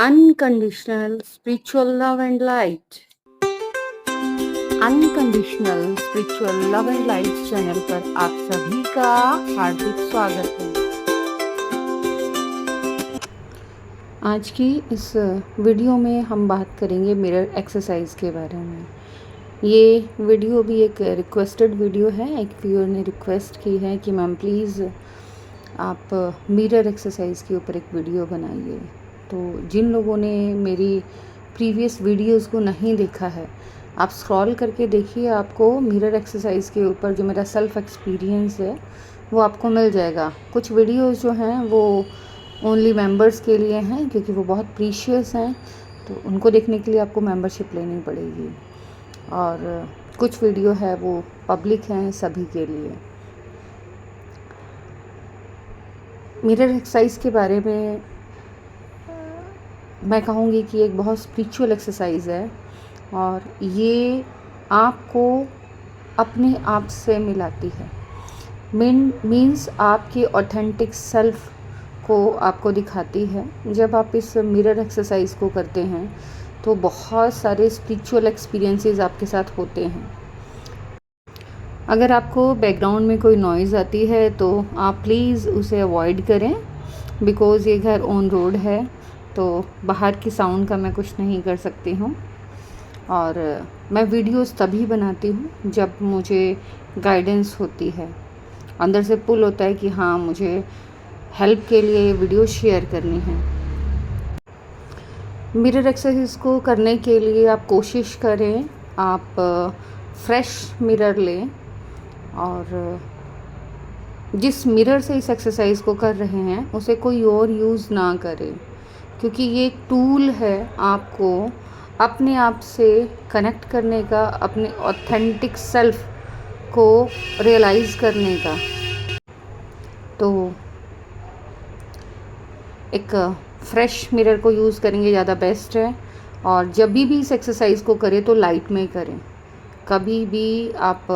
Unconditional spiritual love and light. Unconditional spiritual love and light channel पर आप सभी का हार्दिक स्वागत है। आज की इस वीडियो में हम बात करेंगे मिरर एक्सरसाइज के बारे में। ये वीडियो भी एक रिक्वेस्टेड वीडियो है। एक व्यूअर ने रिक्वेस्ट की है कि मैम प्लीज़ आप मिरर एक्सरसाइज के ऊपर एक वीडियो बनाइए। तो जिन लोगों ने मेरी प्रीवियस वीडियोस को नहीं देखा है, आप स्क्रॉल करके देखिए, आपको मिरर एक्सरसाइज के ऊपर जो मेरा सेल्फ एक्सपीरियंस है वो आपको मिल जाएगा। कुछ वीडियोस जो हैं वो ओनली मेंबर्स के लिए हैं क्योंकि वो बहुत प्रीशियस हैं, तो उनको देखने के लिए आपको मेंबरशिप लेनी पड़ेगी। और कुछ वीडियो है वो पब्लिक हैं सभी के लिए। मिरर एक्सरसाइज के बारे में मैं कहूँगी कि एक बहुत स्पिरिचुअल एक्सरसाइज है और ये आपको अपने आप से मिलाती है। मीन्स आपके ऑथेंटिक सेल्फ को आपको दिखाती है। जब आप इस मिरर एक्सरसाइज को करते हैं तो बहुत सारे स्पिरिचुअल एक्सपीरियंसेस आपके साथ होते हैं। अगर आपको बैकग्राउंड में कोई नॉइज़ आती है तो आप प्लीज़ उसे अवॉइड करें, बिकॉज़ ये घर ऑन रोड है, तो बाहर की साउंड का मैं कुछ नहीं कर सकती हूँ। और मैं वीडियोस तभी बनाती हूँ जब मुझे गाइडेंस होती है, अंदर से पुल होता है कि हाँ मुझे हेल्प के लिए ये वीडियो शेयर करनी है। मिरर एक्सरसाइज को करने के लिए आप कोशिश करें, आप फ्रेश मिरर लें और जिस मिरर से इस एक्सरसाइज को कर रहे हैं उसे कोई और यूज़ ना करें, क्योंकि ये एक टूल है आपको अपने आप से कनेक्ट करने का, अपने ऑथेंटिक सेल्फ को रियलाइज़ करने का। तो एक फ्रेश मिरर को यूज़ करेंगे ज़्यादा बेस्ट है। और जब भी इस एक्सरसाइज को करें तो लाइट में करें। कभी भी आप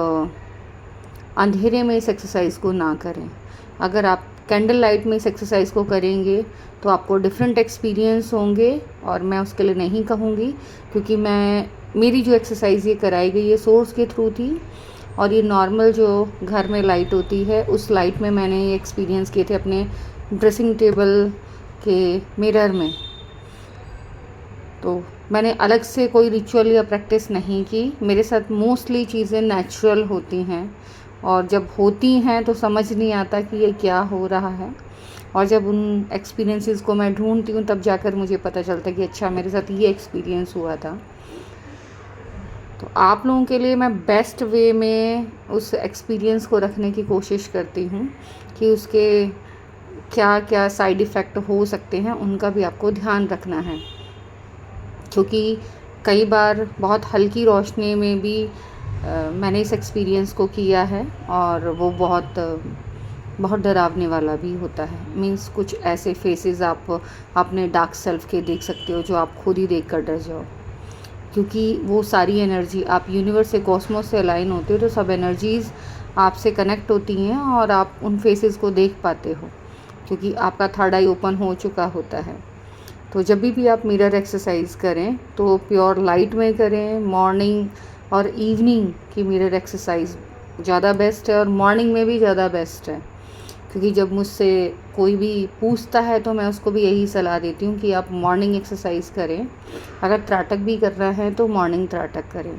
अंधेरे में इस एक्सरसाइज को ना करें। अगर आप कैंडल लाइट में इस एक्सरसाइज को करेंगे तो आपको डिफरेंट एक्सपीरियंस होंगे, और मैं उसके लिए नहीं कहूँगी क्योंकि मेरी जो एक्सरसाइज ये कराई गई ये सोर्स के थ्रू थी, और ये नॉर्मल जो घर में लाइट होती है उस लाइट में मैंने ये एक्सपीरियंस किए थे अपने ड्रेसिंग टेबल के मिरर में। तो मैंने अलग से कोई रिचुअल या प्रैक्टिस नहीं की। मेरे साथ मोस्टली चीज़ें नेचुरल होती हैं, और जब होती हैं तो समझ नहीं आता कि ये क्या हो रहा है, और जब उन एक्सपीरियंसेस को मैं ढूंढती हूँ तब जाकर मुझे पता चलता है कि अच्छा मेरे साथ ये एक्सपीरियंस हुआ था। तो आप लोगों के लिए मैं बेस्ट वे में उस एक्सपीरियंस को रखने की कोशिश करती हूँ कि उसके क्या क्या साइड इफ़ेक्ट हो सकते हैं उनका भी आपको ध्यान रखना है, क्योंकि कई बार बहुत हल्की रोशनी में भी मैंने इस एक्सपीरियंस को किया है और वो बहुत डरावने वाला भी होता है। मीन्स कुछ ऐसे फेसेस आप अपने डार्क सेल्फ के देख सकते हो जो आप खुद ही देख कर डर जाओ, क्योंकि वो सारी एनर्जी आप यूनिवर्स से, कॉस्मोस से अलाइन होते हो, तो सब एनर्जीज़ आपसे कनेक्ट होती हैं और आप उन फेसेस को देख पाते हो क्योंकि आपका थर्ड आई ओपन हो चुका होता है। तो जब भी आप मिरर एक्सरसाइज करें तो प्योर लाइट में करें। मॉर्निंग और इवनिंग की मिरर एक्सरसाइज ज़्यादा बेस्ट है, और मॉर्निंग में भी ज़्यादा बेस्ट है, क्योंकि जब मुझसे कोई भी पूछता है तो मैं उसको भी यही सलाह देती हूँ कि आप मॉर्निंग एक्सरसाइज करें। अगर त्राटक भी करना है तो मॉर्निंग त्राटक करें।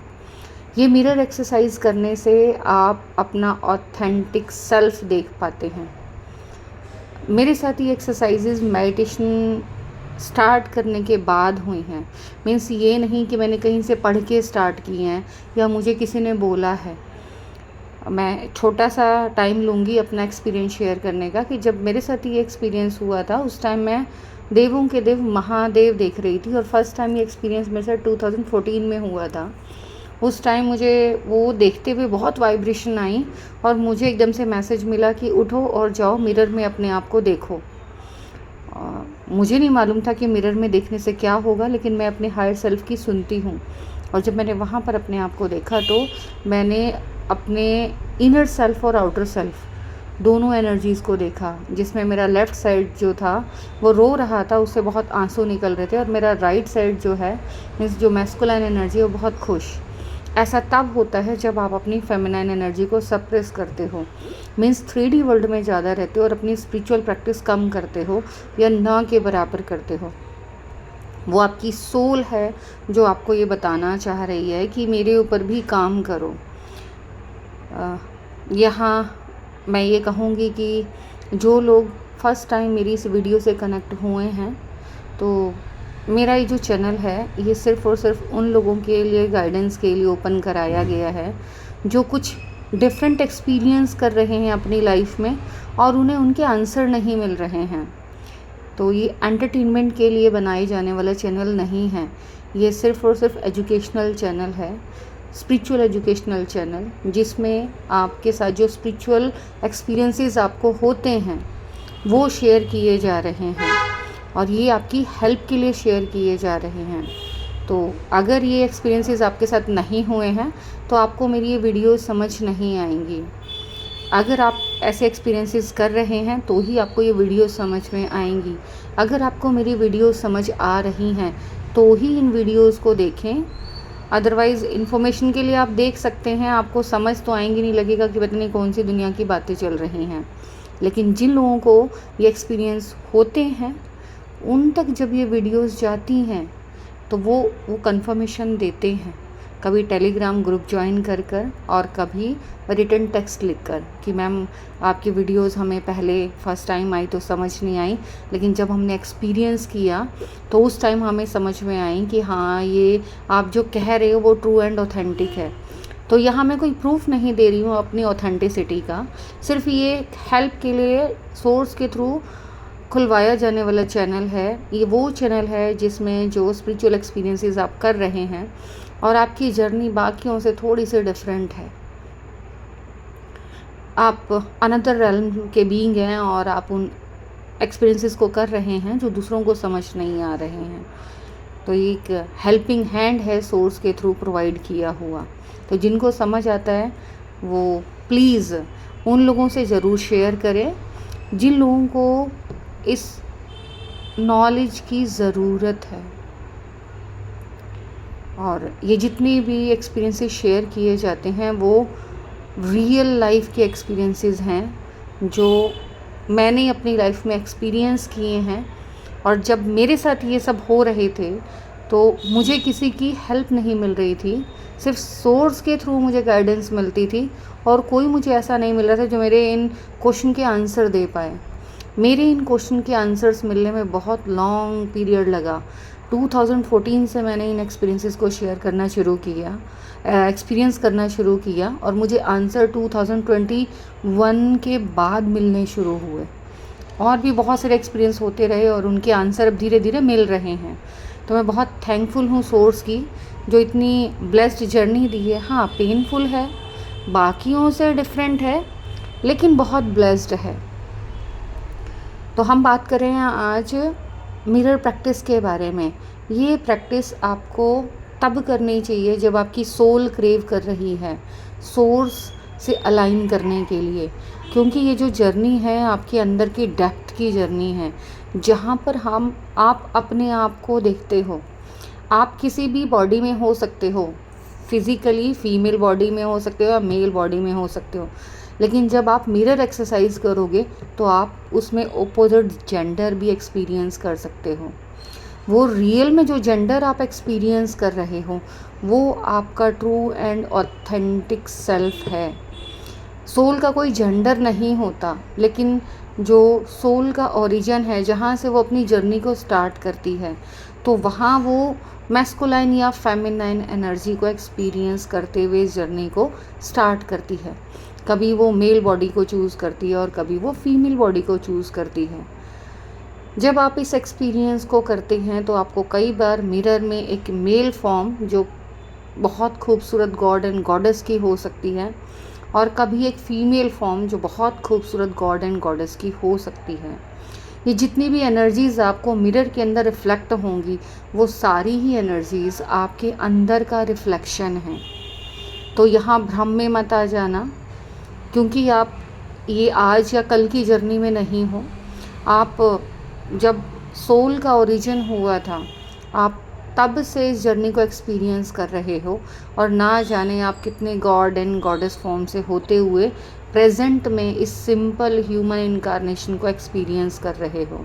ये मिरर एक्सरसाइज करने से आप अपना ऑथेंटिक सेल्फ देख पाते हैं। मेरे साथ ये एक्सरसाइजेज मेडिटेशन स्टार्ट करने के बाद हुई हैं। मीन्स ये नहीं कि मैंने कहीं से पढ़ के स्टार्ट की हैं या मुझे किसी ने बोला है। मैं छोटा सा टाइम लूँगी अपना एक्सपीरियंस शेयर करने का कि जब मेरे साथ ये एक्सपीरियंस हुआ था उस टाइम मैं देवों के देव महादेव देख रही थी, और फर्स्ट टाइम ये एक्सपीरियंस मेरे साथ 2014 में हुआ था। उस टाइम मुझे वो देखते हुए बहुत वाइब्रेशन आई और मुझे एकदम से मैसेज मिला कि उठो और जाओ मिरर में अपने आप को देखो। मुझे नहीं मालूम था कि मिरर में देखने से क्या होगा, लेकिन मैं अपने हायर सेल्फ की सुनती हूँ, और जब मैंने वहाँ पर अपने आप को देखा तो मैंने अपने इनर सेल्फ और आउटर सेल्फ दोनों एनर्जीज़ को देखा, जिसमें मेरा लेफ़्ट साइड जो था वो रो रहा था, उससे बहुत आंसू निकल रहे थे, और मेरा राइट साइड जो है मीन्स जो मैस्कुलाइन एनर्जी है वो बहुत खुश। ऐसा तब होता है जब आप अपनी फेमिनाइन एनर्जी को सप्रेस करते हो, मीन्स 3D वर्ल्ड में ज़्यादा रहते हो और अपनी स्पिरिचुअल प्रैक्टिस कम करते हो या ना के बराबर करते हो। वो आपकी सोल है जो आपको ये बताना चाह रही है कि मेरे ऊपर भी काम करो। यहाँ मैं ये कहूँगी कि जो लोग फर्स्ट टाइम मेरी इस वीडियो से कनेक्ट हुए हैं, तो मेरा ये जो चैनल है ये सिर्फ़ और सिर्फ उन लोगों के लिए गाइडेंस के लिए ओपन कराया गया है जो कुछ डिफरेंट एक्सपीरियंस कर रहे हैं अपनी लाइफ में और उन्हें उनके आंसर नहीं मिल रहे हैं। तो ये एंटरटेनमेंट के लिए बनाए जाने वाला चैनल नहीं है, ये सिर्फ़ और सिर्फ एजुकेशनल चैनल है, स्पिरिचुअल एजुकेशनल चैनल, जिसमें आपके साथ जो स्पिरिचुअल एक्सपीरियंसेस आपको होते हैं वो शेयर किए जा रहे हैं और ये आपकी हेल्प के लिए शेयर किए जा रहे हैं। तो अगर ये एक्सपीरियंसेस आपके साथ नहीं हुए हैं तो आपको मेरी ये वीडियो समझ नहीं आएंगी। अगर आप ऐसे एक्सपीरियंसेस कर रहे हैं तो ही आपको ये वीडियो समझ में आएंगी। अगर आपको मेरी वीडियो समझ आ रही हैं तो ही इन वीडियोस को देखें, अदरवाइज़ इन्फॉर्मेशन के लिए आप देख सकते हैं, आपको समझ तो आएंगी नहीं, लगेगा कि पता नहीं कौन सी दुनिया की बातें चल रही हैं। लेकिन जिन लोगों को ये एक्सपीरियंस होते हैं उन तक जब ये वीडियोस जाती हैं तो वो कंफर्मेशन देते हैं, कभी टेलीग्राम ग्रुप ज्वाइन कर और कभी रिटन टेक्स्ट लिखकर कि मैम आपकी वीडियोस हमें पहले फ़र्स्ट टाइम आई तो समझ नहीं आई, लेकिन जब हमने एक्सपीरियंस किया तो उस टाइम हमें समझ में आई कि हाँ ये आप जो कह रहे हो वो ट्रू एंड ऑथेंटिक है। तो यहाँ मैं कोई प्रूफ नहीं दे रही हूँ अपनी ऑथेंटिसिटी का, सिर्फ ये हेल्प के लिए सोर्स के थ्रू खुलवाया जाने वाला चैनल है। ये वो चैनल है जिसमें जो स्पिरिचुअल एक्सपीरियंसेस आप कर रहे हैं और आपकी जर्नी बाकियों से थोड़ी सी डिफरेंट है, आप अनदर रेल्म के बीइंग हैं और आप उन एक्सपीरियंसेस को कर रहे हैं जो दूसरों को समझ नहीं आ रहे हैं। तो एक हेल्पिंग हैंड है सोर्स के थ्रू प्रोवाइड किया हुआ। तो जिनको समझ आता है वो प्लीज़ उन लोगों से ज़रूर शेयर करें जिन लोगों को इस नॉलेज की ज़रूरत है। और ये जितने भी एक्सपीरियंसेस शेयर किए जाते हैं वो रियल लाइफ के एक्सपीरियंसेस हैं जो मैंने अपनी लाइफ में एक्सपीरियंस किए हैं। और जब मेरे साथ ये सब हो रहे थे तो मुझे किसी की हेल्प नहीं मिल रही थी, सिर्फ सोर्स के थ्रू मुझे गाइडेंस मिलती थी और कोई मुझे ऐसा नहीं मिल रहा था जो मेरे इन क्वेश्चन के आंसर दे पाए। मेरे इन क्वेश्चन के आंसर्स मिलने में बहुत लॉन्ग पीरियड लगा। 2014 से मैंने इन एक्सपीरियंसेस को शेयर करना शुरू किया, एक्सपीरियंस करना शुरू किया और मुझे आंसर 2021 के बाद मिलने शुरू हुए। और भी बहुत सारे एक्सपीरियंस होते रहे और उनके आंसर अब धीरे धीरे मिल रहे हैं। तो मैं बहुत थैंकफुल हूँ सोर्स की जो इतनी ब्लेस्ड जर्नी दी है। हाँ पेनफुल है, बाकियों से डिफरेंट है, लेकिन बहुत ब्लेस्ड है। तो हम बात करें आज मिरर प्रैक्टिस के बारे में। ये प्रैक्टिस आपको तब करनी चाहिए जब आपकी सोल क्रेव कर रही है सोर्स से अलाइन करने के लिए, क्योंकि ये जो जर्नी है आपके अंदर की डेप्थ की जर्नी है जहाँ पर आप अपने आप को देखते हो। आप किसी भी बॉडी में हो सकते हो, फिज़िकली फीमेल बॉडी में हो सकते हो या मेल बॉडी में हो सकते हो, लेकिन जब आप मिरर एक्सरसाइज करोगे तो आप उसमें ओपोजिट जेंडर भी एक्सपीरियंस कर सकते हो। वो रियल में जो जेंडर आप एक्सपीरियंस कर रहे हो वो आपका ट्रू एंड ऑथेंटिक सेल्फ है। सोल का कोई जेंडर नहीं होता, लेकिन जो सोल का ओरिजिन है जहाँ से वो अपनी जर्नी को स्टार्ट करती है तो वहाँ वो मैस्कुलाइन या फेमिनाइन एनर्जी को एक्सपीरियंस करते हुए इस जर्नी को स्टार्ट करती है। कभी वो मेल बॉडी को चूज़ करती है और कभी वो फीमेल बॉडी को चूज़ करती है। जब आप इस एक्सपीरियंस को करते हैं तो आपको कई बार मिरर में एक मेल फॉर्म जो बहुत खूबसूरत गॉड एंड गॉडेस की हो सकती है और कभी एक फ़ीमेल फॉर्म जो बहुत खूबसूरत गॉड एंड गॉडेस की हो सकती है। ये जितनी भी एनर्जीज़ आपको मिरर के अंदर रिफ्लेक्ट होंगी वो सारी ही एनर्जीज़ आपके अंदर का रिफ्लेक्शन है। तो यहाँ भ्रम में मत आ जाना, क्योंकि आप ये आज या कल की जर्नी में नहीं हो। आप जब सोल का ओरिजिन हुआ था, आप तब से इस जर्नी को एक्सपीरियंस कर रहे हो, और ना जाने आप कितने गॉड एंड गॉडेस फॉर्म से होते हुए प्रेजेंट में इस सिंपल ह्यूमन इनकारनेशन को एक्सपीरियंस कर रहे हो,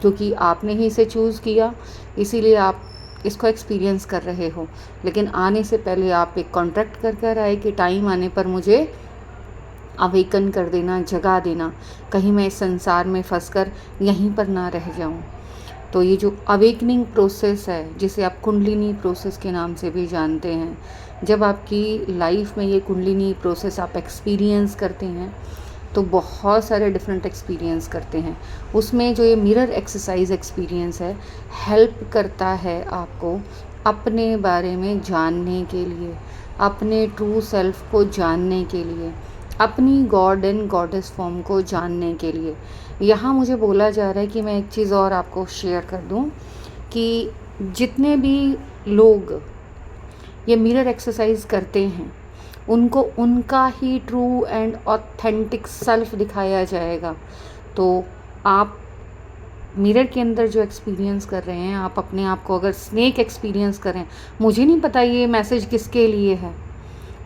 क्योंकि आपने ही इसे चूज़ किया, इसीलिए आप इसको एक्सपीरियंस कर रहे हो। लेकिन आने से पहले आप एक कॉन्ट्रैक्ट कर कर आए कि टाइम आने पर मुझे अवेकन कर देना, जगा देना, कहीं मैं इस संसार में फंसकर यहीं पर ना रह जाऊं। तो ये जो अवेकनिंग प्रोसेस है, जिसे आप कुंडलिनी प्रोसेस के नाम से भी जानते हैं, जब आपकी लाइफ में ये कुंडलिनी प्रोसेस आप एक्सपीरियंस करते हैं तो बहुत सारे डिफरेंट एक्सपीरियंस करते हैं। उसमें जो ये मिरर एक्सरसाइज एक्सपीरियंस है, हेल्प करता है आपको अपने बारे में जानने के लिए, अपने ट्रू सेल्फ को जानने के लिए, अपनी गॉड एंड गॉडेस फॉर्म को जानने के लिए। यहाँ मुझे बोला जा रहा है कि मैं एक चीज़ और आपको शेयर कर दूँ कि जितने भी लोग ये मिरर एक्सरसाइज करते हैं, उनको उनका ही ट्रू एंड ऑथेंटिक सेल्फ दिखाया जाएगा। तो आप मिरर के अंदर जो एक्सपीरियंस कर रहे हैं, आप अपने आप को अगर स्नेक एक्सपीरियंस करें, मुझे नहीं पता ये मैसेज किसके लिए है,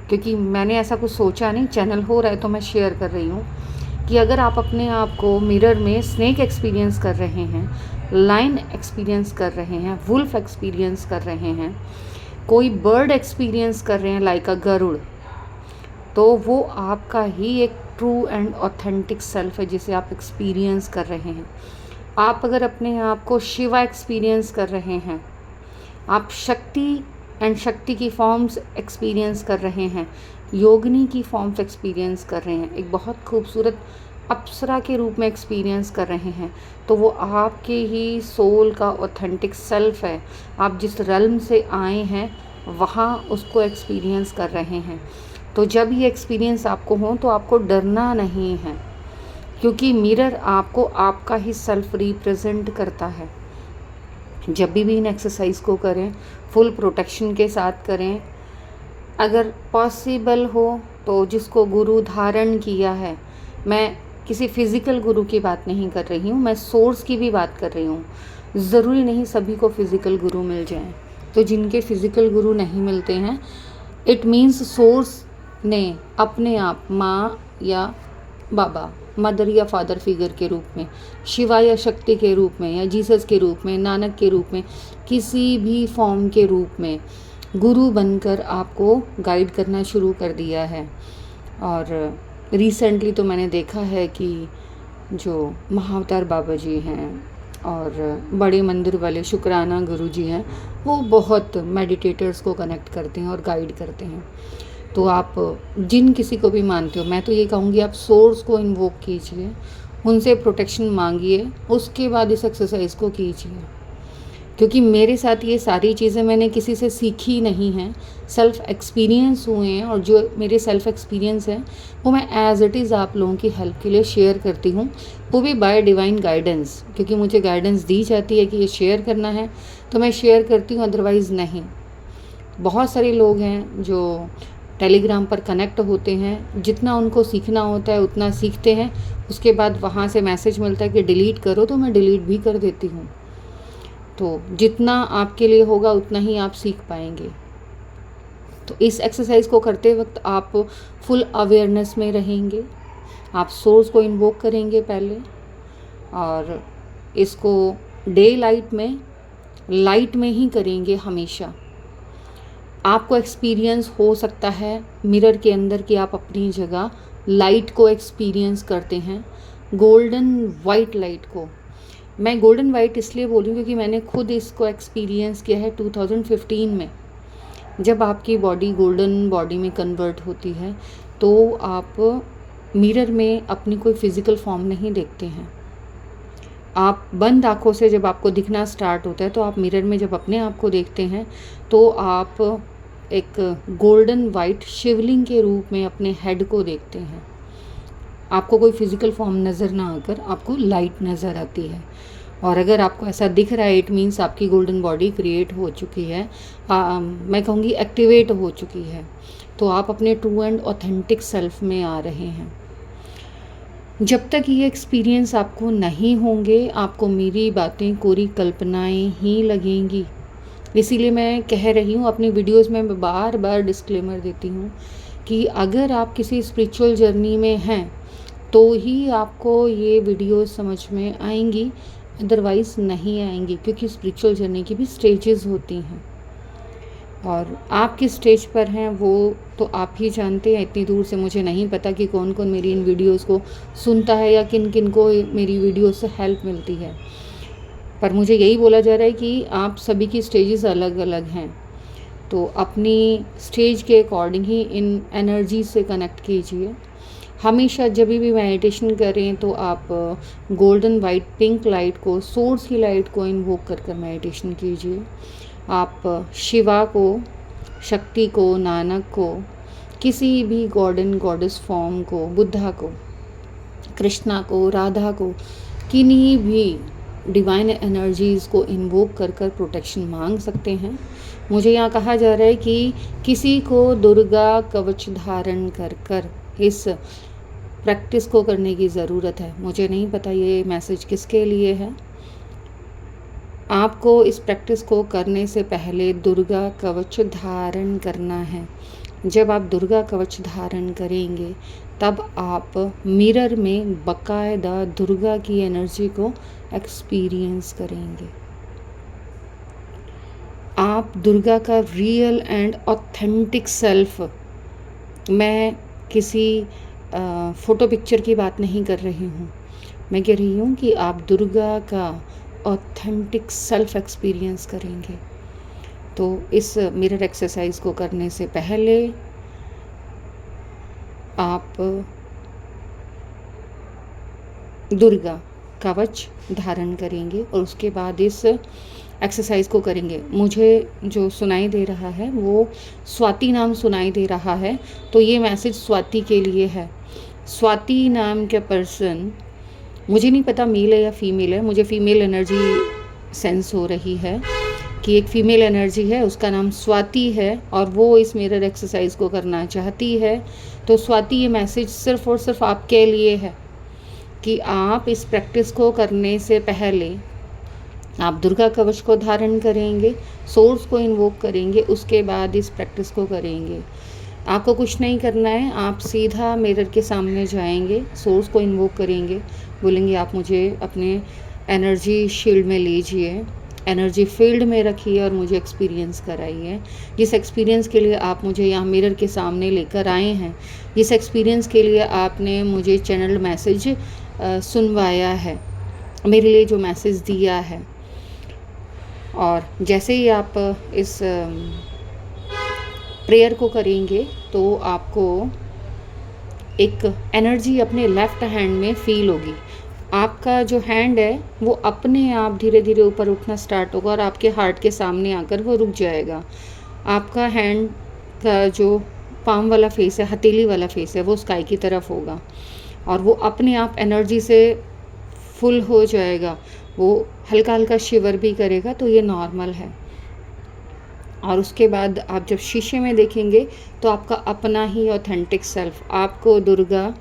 क्योंकि मैंने ऐसा कुछ सोचा नहीं, चैनल हो रहा है तो मैं शेयर कर रही हूँ कि अगर आप अपने आप को मिरर में स्नेक एक्सपीरियंस कर रहे हैं, लाइन एक्सपीरियंस कर रहे हैं, वुल्फ एक्सपीरियंस कर रहे हैं, कोई बर्ड एक्सपीरियंस कर रहे हैं लाइक अ गरुड़, तो वो आपका ही एक ट्रू एंड ऑथेंटिक सेल्फ है जिसे आप एक्सपीरियंस कर रहे हैं। आप अगर अपने आप को शिवा एक्सपीरियंस कर रहे हैं, आप शक्ति एंड शक्ति की फॉर्म्स एक्सपीरियंस कर रहे हैं, योगिनी की फॉर्म्स एक्सपीरियंस कर रहे हैं, एक बहुत खूबसूरत अप्सरा के रूप में एक्सपीरियंस कर रहे हैं, तो वो आपके ही सोल का ऑथेंटिक सेल्फ है। आप जिस रल्म से आए हैं वहाँ उसको एक्सपीरियंस कर रहे हैं। तो जब ये एक्सपीरियंस आपको हो तो आपको डरना नहीं है, क्योंकि मिरर आपको आपका ही सेल्फ रिप्रेजेंट करता है। जब भी इन एक्सरसाइज को करें, फुल प्रोटेक्शन के साथ करें। अगर पॉसिबल हो तो जिसको गुरु धारण किया है, मैं किसी फिज़िकल गुरु की बात नहीं कर रही हूँ, मैं सोर्स की भी बात कर रही हूँ। ज़रूरी नहीं सभी को फिज़िकल गुरु मिल जाएं, तो जिनके फिज़िकल गुरु नहीं मिलते हैं, इट मीन्स सोर्स ने अपने आप माँ या बाबा, मदर या फादर फिगर के रूप में, शिवा या शक्ति के रूप में, या जीसस के रूप में, नानक के रूप में, किसी भी फॉर्म के रूप में गुरु बनकर आपको गाइड करना शुरू कर दिया है। और रिसेंटली तो मैंने देखा है कि जो महाअवतार बाबा जी हैं और बड़े मंदिर वाले शुक्राना गुरु जी हैं, वो बहुत मेडिटेटर्स को कनेक्ट करते हैं और गाइड करते हैं। तो आप जिन किसी को भी मानते हो, मैं तो ये कहूँगी आप सोर्स को इन्वोक कीजिए, उनसे प्रोटेक्शन मांगिए, उसके बाद इस एक्सरसाइज को कीजिए। क्योंकि मेरे साथ ये सारी चीज़ें मैंने किसी से सीखी नहीं हैं, सेल्फ एक्सपीरियंस हुए हैं, और जो मेरे सेल्फ एक्सपीरियंस है वो मैं एज़ इट इज़ आप लोगों की हेल्प के लिए शेयर करती हूँ, वो भी बाय डिवाइन गाइडेंस। क्योंकि मुझे गाइडेंस दी जाती है कि ये शेयर करना है तो मैं शेयर करती हूँ, अदरवाइज़ नहीं। बहुत सारे लोग हैं जो टेलीग्राम पर कनेक्ट होते हैं, जितना उनको सीखना होता है उतना सीखते हैं, उसके बाद वहाँ से मैसेज मिलता है कि डिलीट करो, तो मैं डिलीट भी कर देती हूँ। तो जितना आपके लिए होगा उतना ही आप सीख पाएंगे। तो इस एक्सरसाइज को करते वक्त आप फुल अवेयरनेस में रहेंगे, आप सोर्स को इन्वोक करेंगे पहले, और इसको डे लाइट में ही करेंगे हमेशा। आपको एक्सपीरियंस हो सकता है मिरर के अंदर कि आप अपनी जगह लाइट को एक्सपीरियंस करते हैं, गोल्डन वाइट लाइट को। मैं गोल्डन वाइट इसलिए बोलूँ क्योंकि मैंने खुद इसको एक्सपीरियंस किया है 2015 में। जब आपकी बॉडी गोल्डन बॉडी में कन्वर्ट होती है तो आप मिरर में अपनी कोई फिज़िकल फॉर्म नहीं देखते हैं। आप बंद आँखों से जब आपको दिखना स्टार्ट होता है तो आप मिरर में जब अपने आप को देखते हैं तो आप एक गोल्डन वाइट शिवलिंग के रूप में अपने हेड को देखते हैं। आपको कोई फिज़िकल फॉर्म नज़र ना आकर आपको लाइट नज़र आती है, और अगर आपको ऐसा दिख रहा है इट मीन्स आपकी गोल्डन बॉडी क्रिएट हो चुकी है, मैं कहूँगी एक्टिवेट हो चुकी है, तो आप अपने ट्रू एंड ऑथेंटिक सेल्फ में आ रहे हैं। जब तक ये एक्सपीरियंस आपको नहीं होंगे, आपको मेरी बातें कोरी कल्पनाएं ही लगेंगी। इसीलिए मैं कह रही हूँ, अपनी वीडियोस में मैं बार बार डिस्क्लेमर देती हूँ कि अगर आप किसी स्पिरिचुअल जर्नी में हैं तो ही आपको ये वीडियोस समझ में आएंगी, अदरवाइज़ नहीं आएंगी, क्योंकि स्पिरिचुअल जर्नी की भी स्टेजेस होती हैं और आप किस स्टेज पर हैं वो तो आप ही जानते हैं। इतनी दूर से मुझे नहीं पता कि कौन कौन मेरी इन वीडियोस को सुनता है या किन किन को मेरी वीडियोस से हेल्प मिलती है, पर मुझे यही बोला जा रहा है कि आप सभी की स्टेजेस अलग अलग हैं। तो अपनी स्टेज के अकॉर्डिंग ही इन एनर्जी से कनेक्ट कीजिए। हमेशा जब भी मेडिटेशन करें तो आप गोल्डन वाइट पिंक लाइट को, सोर्स की लाइट को इन्वोक कर कर मेडिटेशन कीजिए। आप शिवा को, शक्ति को, नानक को, किसी भी गॉड एंड गॉडेस फॉर्म को, बुद्धा को, कृष्णा को, राधा को, किन्हीं भी डिवाइन एनर्जीज़ को इन्वोक कर कर प्रोटेक्शन मांग सकते हैं। मुझे यहाँ कहा जा रहा है कि किसी को दुर्गा कवच धारण कर कर इस प्रैक्टिस को करने की ज़रूरत है। मुझे नहीं पता ये मैसेज किसके लिए है। आपको इस प्रैक्टिस को करने से पहले दुर्गा कवच धारण करना है। जब आप दुर्गा कवच धारण करेंगे तब आप मिरर में बाकायदा दुर्गा की एनर्जी को एक्सपीरियंस करेंगे। आप दुर्गा का रियल एंड ऑथेंटिक सेल्फ, मैं किसी फ़ोटो पिक्चर की बात नहीं कर रही हूँ, मैं कह रही हूँ कि आप दुर्गा का ऑथेंटिक सेल्फ एक्सपीरियंस करेंगे। तो इस मिरर एक्सरसाइज को करने से पहले आप दुर्गा कवच धारण करेंगे और उसके बाद इस एक्सरसाइज को करेंगे। मुझे जो सुनाई दे रहा है वो स्वाति नाम सुनाई दे रहा है, तो ये मैसेज स्वाति के लिए है। स्वाति नाम का पर्सन, मुझे नहीं पता मेल है या फीमेल है, मुझे फीमेल एनर्जी सेंस हो रही है कि एक फीमेल एनर्जी है, उसका नाम स्वाति है और वो इस मिरर एक्सरसाइज को करना चाहती है। तो स्वाति, ये मैसेज सिर्फ और सिर्फ आपके लिए है कि आप इस प्रैक्टिस को करने से पहले आप दुर्गा कवच को धारण करेंगे, सोर्स को इन्वोक करेंगे, उसके बाद इस प्रैक्टिस को करेंगे। आपको कुछ नहीं करना है, आप सीधा मिरर के सामने जाएंगे, सोर्स को इन्वोक करेंगे, बोलेंगे आप मुझे अपने एनर्जी शील्ड में लीजिए, एनर्जी फील्ड में रखिए और मुझे एक्सपीरियंस कराइए। जिस एक्सपीरियंस के लिए आप मुझे यहाँ मिरर के सामने लेकर आए हैं, जिस एक्सपीरियंस के लिए आपने मुझे चैनल मैसेज सुनवाया है, मेरे लिए जो मैसेज दिया है, और जैसे ही आप इस प्रेयर को करेंगे तो आपको एक एनर्जी अपने लेफ़्ट हैंड में फील होगी। आपका जो हैंड है वो अपने आप धीरे धीरे ऊपर उठना स्टार्ट होगा और आपके हार्ट के सामने आकर वो रुक जाएगा। आपका हैंड का जो पाम वाला फेस है, हथेली वाला फेस है, वो स्काई की तरफ होगा और वो अपने आप एनर्जी से फुल हो जाएगा। वो हल्का हल्का शिवर भी करेगा, तो ये नॉर्मल है। और उसके बाद आप जब शीशे में देखेंगे तो आपका अपना ही ऑथेंटिक सेल्फ, आपको दुर्गा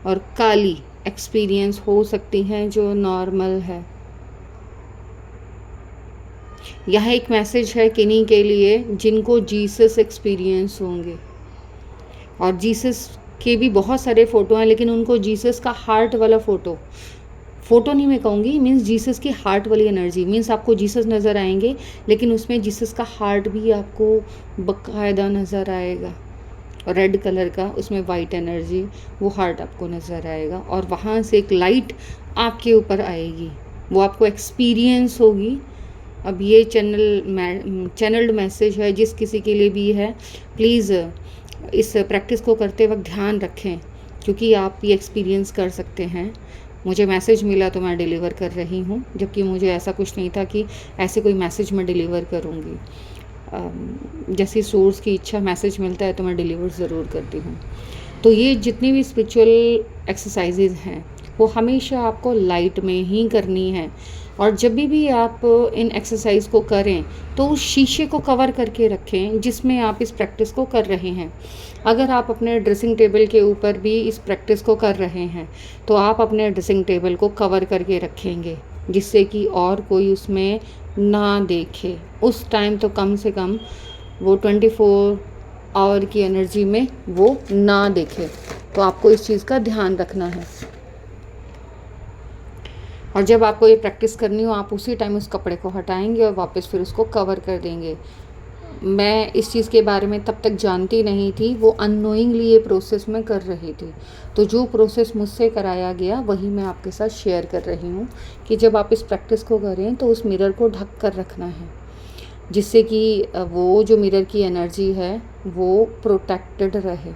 और काली एक्सपीरियंस हो सकती हैं जो नॉर्मल है। यह एक मैसेज है किन्हीं के लिए जिनको जीसस एक्सपीरियंस होंगे, और जीसस के भी बहुत सारे फ़ोटो हैं, लेकिन उनको जीसस का हार्ट वाला फ़ोटो नहीं मैं कहूँगी, मीन्स जीसस की हार्ट वाली एनर्जी, मीन्स आपको जीसस नज़र आएंगे लेकिन उसमें जीसस का हार्ट भी आपको बाकायदा नज़र आएगा, रेड कलर का, उसमें वाइट एनर्जी, वो हार्ट आपको नज़र आएगा और वहाँ से एक लाइट आपके ऊपर आएगी, वो आपको एक्सपीरियंस होगी। अब ये चैनल्ड मैसेज है, जिस किसी के लिए भी है, प्लीज़ इस प्रैक्टिस को करते वक्त ध्यान रखें, क्योंकि आप ये एक्सपीरियंस कर सकते हैं। मुझे मैसेज मिला तो मैं डिलीवर कर रही हूँ, जबकि मुझे ऐसा कुछ नहीं था कि ऐसे कोई मैसेज मैं डिलीवर करूँगी। जैसी सोर्स की इच्छा, मैसेज मिलता है तो मैं डिलीवर ज़रूर करती हूँ। तो ये जितनी भी स्पिरिचुअल एक्सरसाइजेज हैं वो हमेशा आपको लाइट में ही करनी है। और जब भी आप इन एक्सरसाइज को करें तो उस शीशे को कवर करके रखें जिसमें आप इस प्रैक्टिस को कर रहे हैं। अगर आप अपने ड्रेसिंग टेबल के ऊपर भी इस प्रैक्टिस को कर रहे हैं तो आप अपने ड्रेसिंग टेबल को कवर करके रखेंगे जिससे कि और कोई उसमें ना देखे। उस टाइम तो कम से कम वो 24 आवर की एनर्जी में वो ना देखे। तो आपको इस चीज़ का ध्यान रखना है। और जब आपको ये प्रैक्टिस करनी हो आप उसी टाइम उस कपड़े को हटाएंगे और वापस फिर उसको कवर कर देंगे। मैं इस चीज़ के बारे में तब तक जानती नहीं थी, वो अननोइंगली ये प्रोसेस मैं कर रही थी। तो जो प्रोसेस मुझसे कराया गया वही मैं आपके साथ शेयर कर रही हूँ कि जब आप इस प्रैक्टिस को करें तो उस मिरर को ढक कर रखना है जिससे कि वो जो मिरर की एनर्जी है वो प्रोटेक्टेड रहे।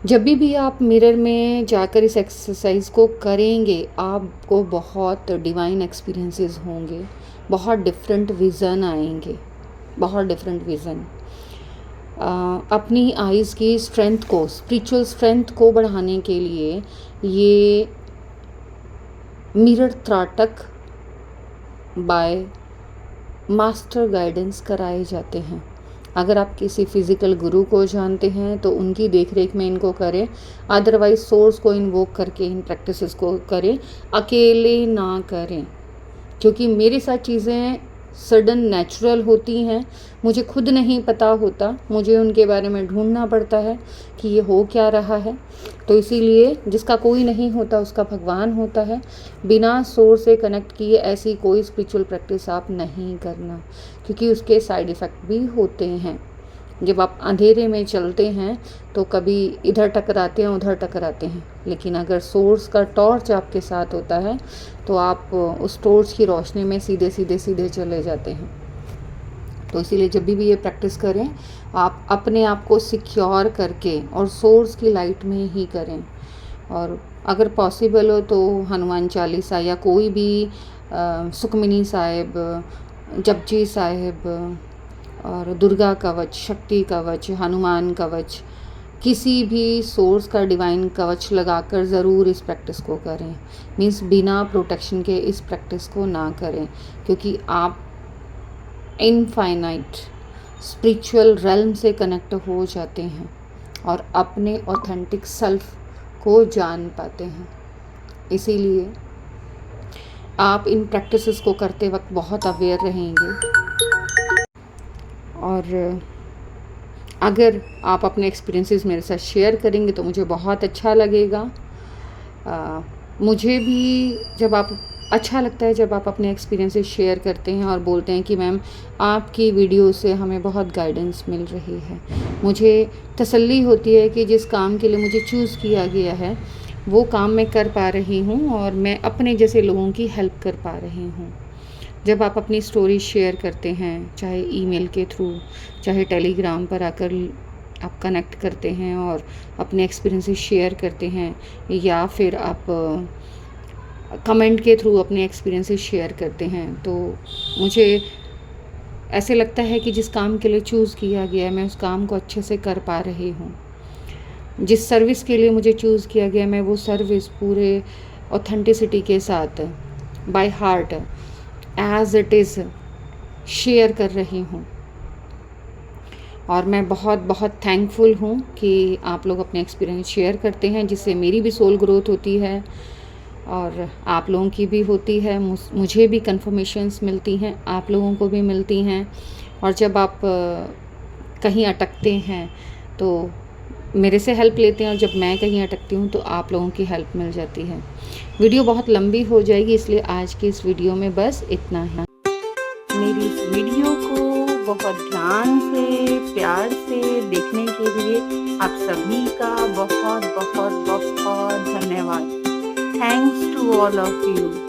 जब भी आप मिरर में जाकर इस एक्सरसाइज को करेंगे आपको बहुत डिवाइन एक्सपीरियंसेस होंगे, बहुत डिफरेंट विज़न आएंगे, बहुत डिफरेंट विज़न। अपनी आइज़ की स्ट्रेंथ को, स्पिरिचुअल स्ट्रेंथ को बढ़ाने के लिए ये मिरर त्राटक बाय मास्टर गाइडेंस कराए जाते हैं। अगर आप किसी फिज़िकल गुरु को जानते हैं तो उनकी देखरेख में इनको करें, अदरवाइज़ सोर्स को इन्वोक करके इन प्रैक्टिसेस को करें, अकेले ना करें। क्योंकि मेरे साथ चीज़ें सडन नेचुरल होती हैं, मुझे खुद नहीं पता होता, मुझे उनके बारे में ढूंढना पड़ता है कि ये हो क्या रहा है। तो इसीलिए जिसका कोई नहीं होता उसका भगवान होता है। बिना सोर्स से कनेक्ट किए ऐसी कोई स्पिरिचुअल प्रैक्टिस आप नहीं करना, क्योंकि उसके साइड इफ़ेक्ट भी होते हैं। जब आप अंधेरे में चलते हैं तो कभी इधर टकराते हैं उधर टकराते हैं, लेकिन अगर सोर्स का टॉर्च आपके साथ होता है तो आप उस टॉर्च की रोशनी में सीधे चले जाते हैं। तो इसीलिए जब भी ये प्रैक्टिस करें आप अपने आप को सिक्योर करके और सोर्स की लाइट में ही करें। और अगर पॉसिबल हो तो हनुमान चालीसा या कोई भी सुखमनी साहिब, जपजी साहिब और दुर्गा कवच, शक्ति कवच, हनुमान कवच, किसी भी सोर्स का डिवाइन कवच लगाकर ज़रूर इस प्रैक्टिस को करें। मीन्स बिना प्रोटेक्शन के इस प्रैक्टिस को ना करें, क्योंकि आप इनफाइनाइट स्पिरिचुअल रेल्म से कनेक्ट हो जाते हैं और अपने ऑथेंटिक सेल्फ को जान पाते हैं। इसीलिए आप इन प्रैक्टिसेस को करते वक्त बहुत अवेयर रहेंगे। और अगर आप अपने एक्सपीरियंसेस मेरे साथ शेयर करेंगे तो मुझे बहुत अच्छा लगेगा। मुझे भी अच्छा लगता है जब आप अपने एक्सपीरियंसेस शेयर करते हैं और बोलते हैं कि मैम आपकी वीडियो से हमें बहुत गाइडेंस मिल रही है। मुझे तसल्ली होती है कि जिस काम के लिए मुझे चूज़ किया गया है वो काम मैं कर पा रही हूँ और मैं अपने जैसे लोगों की हेल्प कर पा रही हूँ। जब आप अपनी स्टोरी शेयर करते हैं, चाहे ईमेल के थ्रू, चाहे टेलीग्राम पर आकर आप कनेक्ट करते हैं और अपने एक्सपीरियंसेस शेयर करते हैं, या फिर आप कमेंट के थ्रू अपने एक्सपीरियंसेस शेयर करते हैं, तो मुझे ऐसे लगता है कि जिस काम के लिए चूज़ किया गया है मैं उस काम को अच्छे से कर पा रही हूँ। जिस सर्विस के लिए मुझे चूज़ किया गया मैं वो सर्विस पूरे ऑथेंटिसिटी के साथ by heart as it is share कर रही हूँ। और मैं बहुत बहुत थैंकफुल हूँ कि आप लोग अपने एक्सपीरियंस शेयर करते हैं, जिससे मेरी भी सोल ग्रोथ होती है और आप लोगों की भी होती है। मुझे भी कंफर्मेशंस मिलती हैं, आप लोगों को भी मिलती हैं। और जब आप कहीं अटकते हैं तो मेरे से हेल्प लेते हैं, और जब मैं कहीं अटकती हूँ तो आप लोगों की हेल्प मिल जाती है। वीडियो बहुत लंबी हो जाएगी, इसलिए आज की इस वीडियो में बस इतना ही। मेरी इस वीडियो को बहुत ध्यान से, प्यार से देखने के लिए आप सभी का बहुत बहुत बहुत बहुत धन्यवाद। Thanks to all of you.